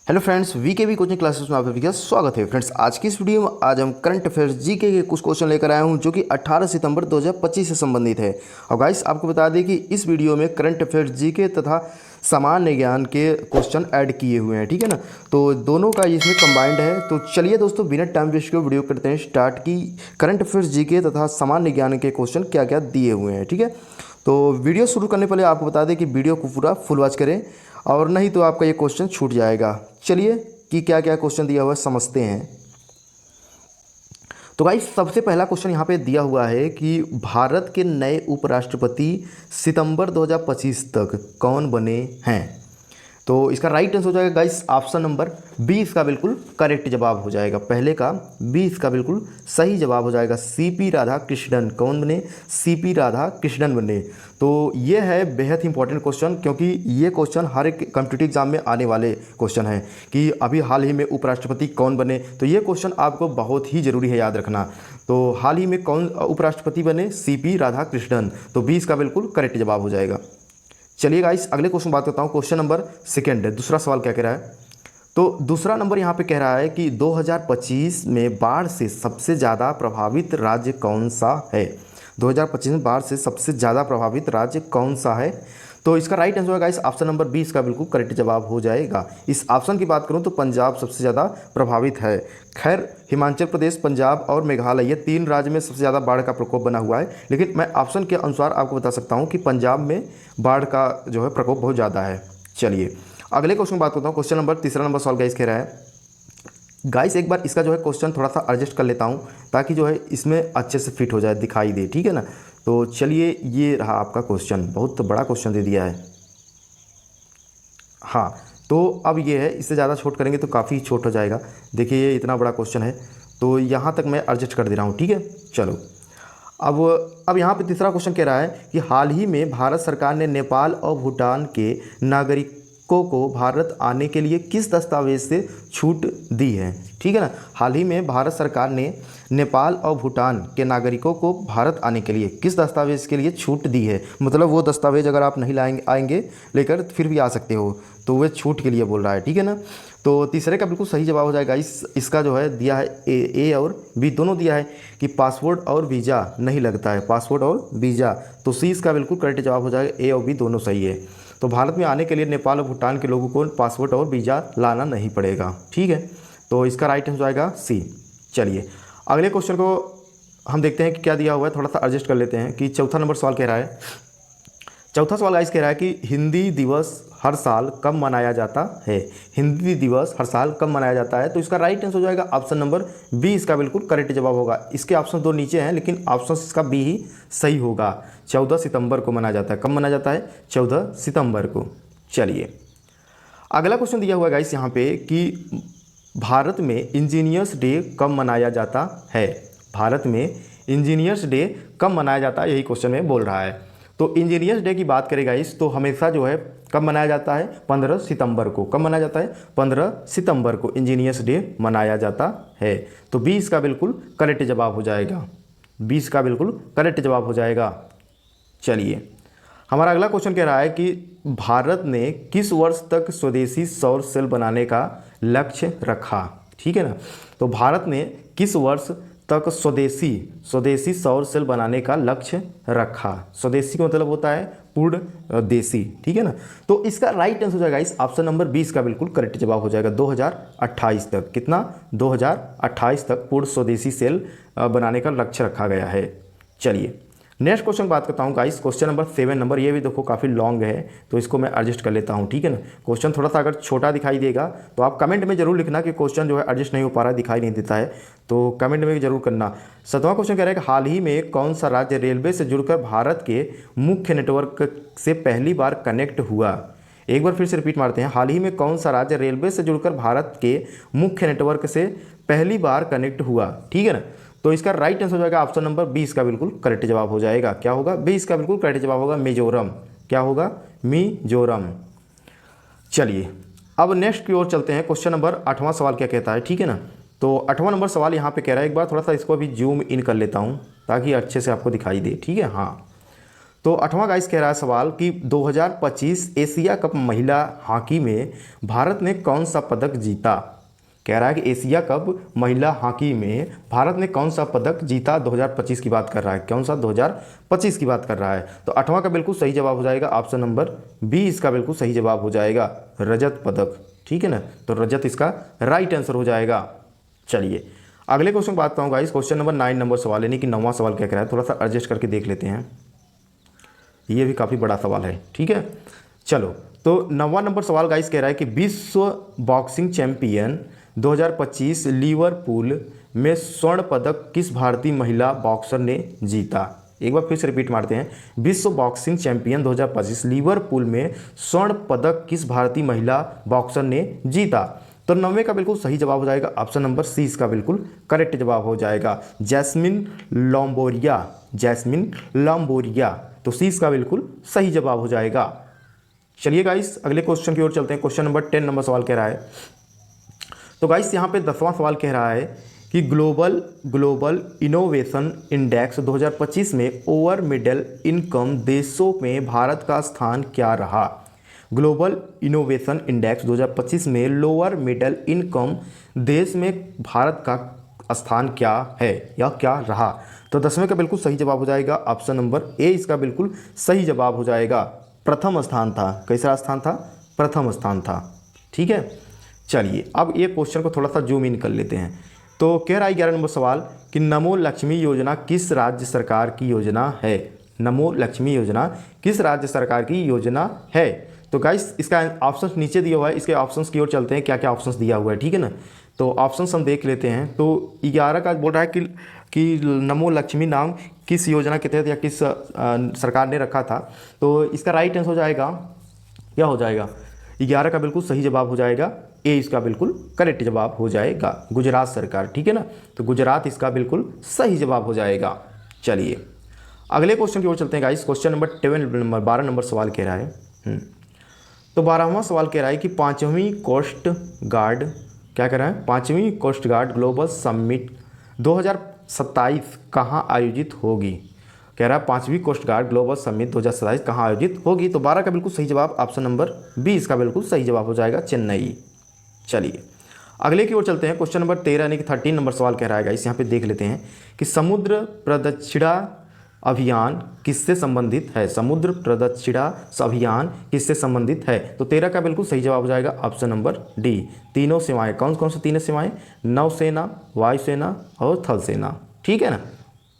Hello friends, VKV coaching classes में आप सभी का स्वागत है। फ्रेंड्स, आज की इस वीडियो में आज हम करंट अफेयर्स जीके के कुछ क्वेश्चन लेकर आया हूं जो कि 18 सितंबर 2025 से संबंधित है। और गाइस, आपको बता दें कि इस वीडियो में करंट अफेयर्स जीके तथा सामान्य ज्ञान के क्वेश्चन ऐड किए हुए हैं, ठीक है ना। तो दोनों का इसमें कंबाइंड है। तो चलिए दोस्तों, बिना टाइम वेस्ट के वीडियो करते हैं स्टार्ट की करंट अफेयर्स जीके तथा सामान्य ज्ञान के क्वेश्चन क्या क्या दिए हुए हैं, ठीक है। तो वीडियो शुरू करने पहले आपको बता दें कि वीडियो को पूरा फुल वॉच करें, और नहीं तो आपका ये क्वेश्चन छूट जाएगा। चलिए कि क्या क्या क्वेश्चन दिया हुआ है समझते हैं। तो गाइस, सबसे पहला क्वेश्चन यहाँ पे दिया हुआ है कि भारत के नए उपराष्ट्रपति सितंबर 2025 तक कौन बने हैं। तो इसका राइट आंसर हो जाएगा गाइस ऑप्शन नंबर बी। इसका बिल्कुल करेक्ट जवाब हो जाएगा। पहले का बी इसका बिल्कुल सही जवाब हो जाएगा। सीपी राधाकृष्णन कौन बने? सीपी राधाकृष्णन बने। तो ये है बेहद इंपॉर्टेंट क्वेश्चन, क्योंकि ये क्वेश्चन हर एक कॉम्पिटिटिव एग्जाम में आने वाले क्वेश्चन हैं कि अभी हाल ही में उपराष्ट्रपति कौन बने। तो ये क्वेश्चन आपको बहुत ही ज़रूरी है याद रखना। तो हाल ही में कौन उपराष्ट्रपति बने? सीपी राधाकृष्णन। तो बी इसका बिल्कुल करेक्ट जवाब हो जाएगा। चलिए गाइस, अगले क्वेश्चन बात करता हूँ। क्वेश्चन नंबर सेकंड है। दूसरा सवाल क्या कह रहा है? तो दूसरा नंबर यहाँ पे कह रहा है कि 2025 में बाढ़ से सबसे ज़्यादा प्रभावित राज्य कौन सा है। 2025 में बाढ़ से सबसे ज़्यादा प्रभावित राज्य कौन सा है? तो इसका राइट आंसर है गाइस ऑप्शन नंबर बी। इसका बिल्कुल करेक्ट जवाब हो जाएगा। इस ऑप्शन की बात करूं तो पंजाब सबसे ज़्यादा प्रभावित है। खैर, हिमाचल प्रदेश, पंजाब और मेघालय, ये तीन राज्य में सबसे ज़्यादा बाढ़ का प्रकोप बना हुआ है। लेकिन मैं ऑप्शन के अनुसार आपको बता सकता हूं कि पंजाब में बाढ़ का जो है प्रकोप बहुत ज़्यादा है। चलिए अगले क्वेश्चन की बात करता हूँ। क्वेश्चन नंबर तीसरा नंबर सवाल गाइस कह रहा है। गाइस, एक बार इसका जो है क्वेश्चन थोड़ा सा एडजस्ट कर लेता हूँ ताकि जो है इसमें अच्छे से फिट हो जाए, दिखाई दे, ठीक है ना। तो चलिए, ये रहा आपका क्वेश्चन। बहुत बड़ा क्वेश्चन दे दिया है। हाँ, तो अब ये है, इससे ज़्यादा छोट करेंगे तो काफ़ी छोट हो जाएगा। देखिए, ये इतना बड़ा क्वेश्चन है, तो यहाँ तक मैं एडजस्ट कर दे रहा हूँ, ठीक है। चलो, अब यहाँ पे तीसरा क्वेश्चन कह रहा है कि हाल ही में भारत सरकार ने नेपाल और भूटान के नागरिकों को भारत आने के लिए किस दस्तावेज से छूट दी है, ठीक है ना। हाल ही में भारत सरकार ने नेपाल और भूटान के नागरिकों को भारत आने के लिए किस दस्तावेज़ के लिए छूट दी है। मतलब वो दस्तावेज अगर आप नहीं आएंगे लेकर फिर भी आ सकते हो, तो वह छूट के लिए बोल रहा है, ठीक है ना। तो तीसरे का बिल्कुल सही जवाब हो जाएगा। इसका जो है दिया है ए और बी दोनों दिया है कि पासपोर्ट और वीज़ा नहीं लगता है। पासपोर्ट और वीज़ा, तो सी इसका बिल्कुल करेक्ट जवाब हो जाएगा। ए और बी दोनों सही है। तो भारत में आने के लिए नेपाल और भूटान के लोगों को पासपोर्ट और वीज़ा लाना नहीं पड़ेगा, ठीक है। तो इसका राइट आंसर हो जाएगा सी। चलिए अगले क्वेश्चन को हम देखते हैं कि क्या दिया हुआ है। थोड़ा सा एडजस्ट कर लेते हैं कि चौथा नंबर सवाल कह रहा है। चौथा सवाल गाइस कह रहा है कि हिंदी दिवस हर साल कब मनाया जाता है। हिंदी दिवस हर साल कब मनाया जाता है। तो इसका राइट आंसर हो जाएगा ऑप्शन नंबर बी। इसका बिल्कुल करेक्ट जवाब होगा। इसके ऑप्शन दो नीचे हैं, लेकिन ऑप्शन इसका बी ही सही होगा। 14 सितंबर को मनाया जाता है। कब मनाया जाता है? 14 सितंबर को। चलिए अगला क्वेश्चन दिया हुआ है गाइस यहाँ पे कि भारत में इंजीनियर्स डे कब मनाया जाता है। भारत में इंजीनियर्स डे कब मनाया जाता है, यही क्वेश्चन में बोल रहा है। तो इंजीनियर्स डे की बात करें गाइस, तो हमेशा जो है कब मनाया जाता है? 15 सितंबर को। कब मनाया जाता है? 15 सितंबर को इंजीनियर्स डे मनाया जाता है। तो 20 का बिल्कुल करेक्ट जवाब हो जाएगा। 20 का बिल्कुल करेक्ट जवाब हो जाएगा। चलिए हमारा अगला क्वेश्चन कह रहा है कि भारत ने किस वर्ष तक स्वदेशी सौर सेल बनाने का लक्ष्य रखा, ठीक है ना। तो भारत ने किस वर्ष तक स्वदेशी सौर सेल बनाने का लक्ष्य रखा। स्वदेशी का मतलब होता है पूर्ण देशी, ठीक है ना। तो इसका राइट आंसर हो जाएगा इस ऑप्शन नंबर 20 का बिल्कुल करेक्ट जवाब हो जाएगा। 2028 तक। कितना? 2028 तक पूर्ण स्वदेशी सेल बनाने का लक्ष्य रखा गया है। चलिए नेक्स्ट क्वेश्चन बात करता हूँ गाइस। क्वेश्चन नंबर 7 नंबर, ये भी देखो काफ़ी लॉन्ग है, तो इसको मैं एडजस्ट कर लेता हूँ, ठीक है ना। क्वेश्चन थोड़ा सा अगर छोटा दिखाई देगा तो आप कमेंट में जरूर लिखना कि क्वेश्चन जो है एडजस्ट नहीं हो पा रहा है, दिखाई नहीं देता है, तो कमेंट में भी जरूर करना। 7वां क्वेश्चन कह रहा है कि हाल ही में कौन सा राज्य रेलवे से जुड़कर भारत के मुख्य नेटवर्क से पहली बार कनेक्ट हुआ। एक बार फिर से रिपीट मारते हैं। हाल ही में कौन सा राज्य रेलवे से जुड़कर भारत के मुख्य नेटवर्क से पहली बार कनेक्ट हुआ, ठीक है ना। तो इसका राइट आंसर हो जाएगा ऑप्शन नंबर 20 का बिल्कुल करेक्ट जवाब हो जाएगा। क्या होगा? 20 का बिल्कुल करेक्ट जवाब होगा मिजोरम। क्या होगा? मिजोरम। चलिए अब नेक्स्ट की ओर चलते हैं। क्वेश्चन नंबर 8वां सवाल क्या कहता है, ठीक है ना। तो 8वां नंबर सवाल यहाँ पे कह रहा है, एक बार थोड़ा सा इसको अभी जूम इन कर लेता हूँ ताकि अच्छे से आपको दिखाई दे, ठीक है। हाँ, तो 8वां गाइस कह रहा है सवाल कि 2025 एशिया कप महिला हॉकी में भारत ने कौन सा पदक जीता। कह रहा है कि एशिया कप महिला हॉकी में भारत ने कौन सा पदक जीता, 2025 की बात कर रहा है। कौन सा, 2025 की बात कर रहा है। तो 8वां का बिल्कुल सही जवाब हो जाएगा ऑप्शन नंबर बी, इसका बिल्कुल सही जवाब हो जाएगा, रजत पदक। ठीक है ना, तो रजत इसका राइट आंसर हो जाएगा। चलिए अगले क्वेश्चन बात करता हूँ गाइस, क्वेश्चन नंबर 9 नंबर सवाल, यानी कि 9वां सवाल क्या कह रहा है, थोड़ा सा एडजस्ट करके देख लेते हैं, ये भी काफ़ी बड़ा सवाल है। ठीक है, चलो तो 9वां नंबर सवाल गाइस कह रहा है कि विश्व बॉक्सिंग चैंपियन 2025 लिवरपूल में स्वर्ण पदक किस भारतीय महिला बॉक्सर ने जीता। एक बार फिर से रिपीट मारते हैं, विश्व बॉक्सिंग चैंपियन 2025 लिवरपूल में स्वर्ण पदक किस भारतीय महिला बॉक्सर ने जीता। तो 9वें का बिल्कुल सही जवाब हो जाएगा ऑप्शन नंबर सी, इसका बिल्कुल करेक्ट जवाब हो जाएगा, जैस्मिन लॉम्बोरिया। जैस्मिन लॉम्बोरिया, तो सी इसका बिल्कुल सही जवाब हो जाएगा। चलिए गाइस अगले क्वेश्चन की ओर चलते हैं। क्वेश्चन नंबर 10 नंबर सवाल कह रहा है, तो गाइस यहाँ पे 10वां सवाल कह रहा है कि ग्लोबल इनोवेशन इंडेक्स 2025 में ओवर मिडिल इनकम देशों में भारत का स्थान क्या रहा। ग्लोबल इनोवेशन इंडेक्स 2025 में लोअर मिडिल इनकम देश में भारत का स्थान क्या है या क्या रहा। तो 10वें का बिल्कुल सही जवाब हो जाएगा ऑप्शन नंबर ए, इसका बिल्कुल सही जवाब हो जाएगा, प्रथम स्थान था। कैसा स्थान था, प्रथम स्थान था। ठीक है, चलिए अब ये क्वेश्चन को थोड़ा सा जूम इन कर लेते हैं। तो कह रहा है 11 नंबर सवाल कि नमो लक्ष्मी योजना किस राज्य सरकार की योजना है। नमो लक्ष्मी योजना किस राज्य सरकार की योजना है। तो गाइस इसका ऑप्शंस नीचे दिया हुआ है, इसके ऑप्शंस की ओर चलते हैं, क्या क्या ऑप्शंस दिया हुआ है। ठीक है ना, तो ऑप्शंस हम देख लेते हैं। तो 11 का बोल रहा है कि नमो लक्ष्मी नाम किस योजना के तहत या किस सरकार ने रखा था। तो इसका राइट आंसर हो जाएगा, क्या हो जाएगा, 11 का बिल्कुल सही जवाब हो जाएगा ए, इसका बिल्कुल करेक्ट जवाब हो जाएगा, गुजरात सरकार। ठीक है ना, तो गुजरात इसका बिल्कुल सही जवाब हो जाएगा। चलिए अगले क्वेश्चन की ओर चलते हैं गाइस। क्वेश्चन नंबर 12 नंबर सवाल कह रहा है, तो 12वां सवाल कह रहा है कि 5वीं कोस्ट गार्ड, क्या कह रहा है, 5वीं कोस्ट गार्ड ग्लोबल समिट 2027 कहाँ आयोजित होगी। कह रहा है 5वीं कोस्ट गार्ड ग्लोबल समिट 2027 कहाँ आयोजित होगी। तो 12 का बिल्कुल सही जवाब ऑप्शन नंबर बी, इसका बिल्कुल सही जवाब हो जाएगा, चेन्नई। चलिए अगले की ओर चलते हैं। क्वेश्चन नंबर 13 यानी कि 13 नंबर सवाल कह रहा है गाइस, यहाँ पे देख लेते हैं कि समुद्र प्रदक्षिणा अभियान किससे संबंधित है। समुद्र प्रदक्षिणा अभियान किससे संबंधित है। तो 13 का बिल्कुल सही जवाब हो जाएगा ऑप्शन नंबर डी, तीनों सेवाएं। कौन कौन सी तीनों सेवाएं, नौसेना, वायुसेना और थल सेना। ठीक है ना,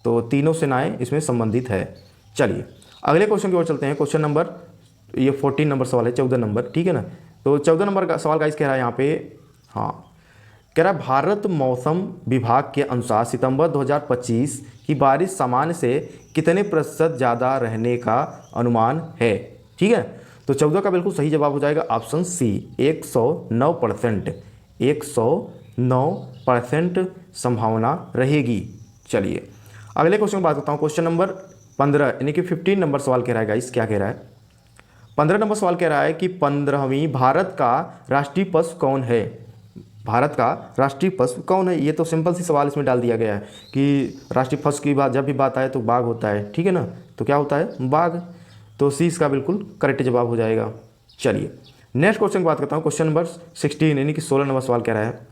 तो तीनों सेनाएं इसमें संबंधित है। चलिए अगले क्वेश्चन की ओर चलते हैं। क्वेश्चन नंबर ये 14 नंबर सवाल है, 14 नंबर। ठीक है ना, तो 14 नंबर का सवाल गाइस कह रहा है यहाँ पे, हाँ कह रहा है भारत मौसम विभाग के अनुसार सितंबर 2025 की बारिश सामान्य से कितने प्रतिशत ज़्यादा रहने का अनुमान है। ठीक है, तो 14 का बिल्कुल सही जवाब हो जाएगा ऑप्शन सी, 109%। 109% संभावना रहेगी। चलिए अगले क्वेश्चन की बात करता हूँ। क्वेश्चन नंबर 15 यानी कि 15 नंबर सवाल कह रहा है गाइस, क्या कह रहा है, 15 नंबर सवाल कह रहा है कि 15वीं भारत का राष्ट्रीय पशु कौन है। भारत का राष्ट्रीय पशु कौन है। ये तो सिंपल सी सवाल इसमें डाल दिया गया है कि राष्ट्रीय पशु की बात जब भी बात आए तो बाघ होता है। ठीक है ना, तो क्या होता है, बाघ। तो सी इसका बिल्कुल करेक्ट जवाब हो जाएगा। चलिए नेक्स्ट क्वेश्चन की बात करता हूँ। क्वेश्चन नंबर 16 यानी कि 16 नंबर सवाल कह रहा है,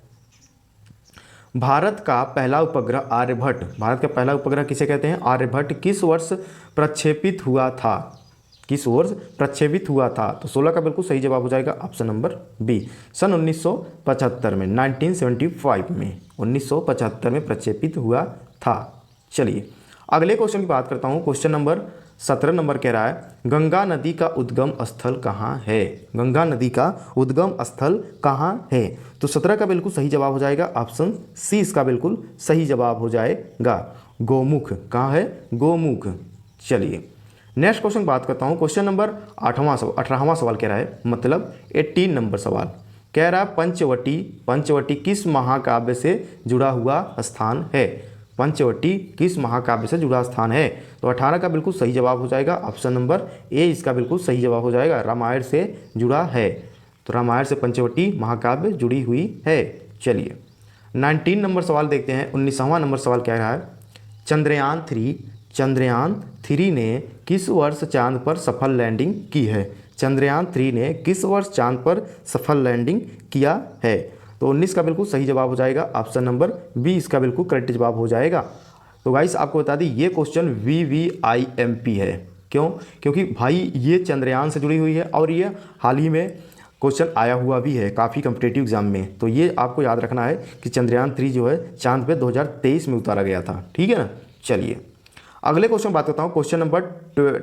भारत का पहला उपग्रह आर्यभट्ट, भारत का पहला उपग्रह किसे कहते हैं, आर्यभट्ट, किस वर्ष प्रक्षेपित हुआ था। किस वर्ष प्रक्षेपित हुआ था। तो 16 का बिल्कुल सही जवाब हो जाएगा ऑप्शन नंबर बी, सन 1975 में, 1975 में, 1975 में प्रक्षेपित हुआ था। चलिए अगले क्वेश्चन की बात करता हूँ। क्वेश्चन नंबर 17 नंबर कह रहा है, गंगा नदी का उद्गम स्थल कहाँ है। गंगा नदी का उद्गम स्थल कहाँ है। तो 17 का बिल्कुल सही जवाब हो जाएगा ऑप्शन सी, इसका बिल्कुल सही जवाब हो जाएगा, गोमुख। कहाँ है, गोमुख। चलिए नेक्स्ट क्वेश्चन की बात करता हूँ। क्वेश्चन नंबर 18वां सवाल कह रहा है, मतलब 18 नंबर सवाल कह रहा है, पंचवटी किस महाकाव्य से जुड़ा हुआ स्थान है। पंचवटी किस महाकाव्य से जुड़ा स्थान है। तो 18 का बिल्कुल सही जवाब हो जाएगा ऑप्शन नंबर ए, इसका बिल्कुल सही जवाब हो जाएगा, रामायण से जुड़ा है। तो रामायण से पंचवटी महाकाव्य जुड़ी हुई है। चलिए 19 नंबर सवाल देखते हैं। 19वां नंबर सवाल कह रहा है, चंद्रयान 3 ने किस वर्ष चांद पर सफल लैंडिंग की है? चंद्रयान 3 ने किस वर्ष चांद पर सफल लैंडिंग किया है? तो 19 का बिल्कुल सही जवाब हो जाएगा, ऑप्शन नंबर बी इसका बिल्कुल करेक्ट जवाब हो जाएगा। तो गाइस आपको बता दें ये क्वेश्चन VVIMP है। क्यों? क्योंकि भाई ये चंद्रयान से जुड़ी हुई है और ये हाल ही में क्वेश्चन आया हुआ भी है काफ़ी कम्पिटेटिव एग्जाम में। तो ये आपको याद रखना है कि चंद्रयान 3 जो है चांद पे 2023 में उतारा गया था। ठीक है ना। चलिए अगले क्वेश्चन बात करता हूँ। क्वेश्चन नंबर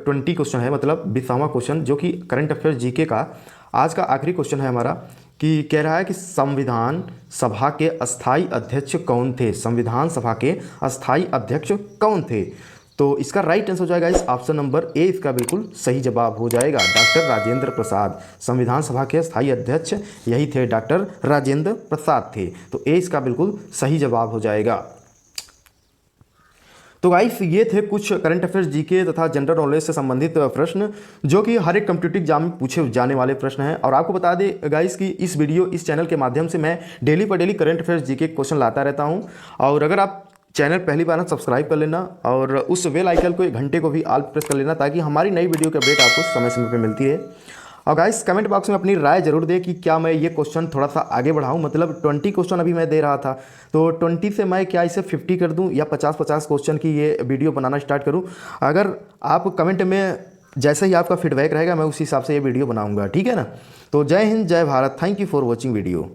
20 क्वेश्चन है, मतलब 20वां क्वेश्चन, जो कि करंट अफेयर्स जीके का आज का आखिरी क्वेश्चन है हमारा। कि कह रहा है कि संविधान सभा के अस्थाई अध्यक्ष कौन थे? संविधान सभा के अस्थाई अध्यक्ष कौन थे? तो इसका राइट आंसर हो जाएगा इस ऑप्शन नंबर ए इसका बिल्कुल सही जवाब हो जाएगा, डॉक्टर राजेंद्र प्रसाद। संविधान सभा के स्थायी अध्यक्ष यही थे, डॉक्टर राजेंद्र प्रसाद थे। तो ए इसका बिल्कुल सही जवाब हो जाएगा। तो गाइस ये थे कुछ करंट अफेयर्स जीके तथा जनरल नॉलेज से संबंधित प्रश्न, जो कि हर एक कॉम्पिटिटिव एग्जाम में पूछे जाने वाले प्रश्न हैं। और आपको बता दें गाइस कि इस चैनल के माध्यम से मैं डेली पर daily current affairs GK question लाता रहता हूं। और अगर आप चैनल पहली बार सब्सक्राइब कर लेना और उस बेल आइकन को, एक घंटे को भी ऑल प्रेस कर लेना, ताकि हमारी नई वीडियो की अपडेट आपको समय समय पर मिलती है। और गाइस कमेंट बॉक्स में अपनी राय जरूर दें कि क्या मैं ये क्वेश्चन थोड़ा सा आगे बढ़ाऊं। मतलब 20 क्वेश्चन अभी मैं दे रहा था, तो 20 से मैं क्या इसे 50 कर दूं या 50-50 क्वेश्चन की ये वीडियो बनाना स्टार्ट करूं। अगर आप कमेंट में जैसे ही आपका फीडबैक रहेगा मैं उस हिसाब से ये वीडियो बनाऊंगा। ठीक है ना। तो जय हिंद, जय Bharat. Thank you for watching video.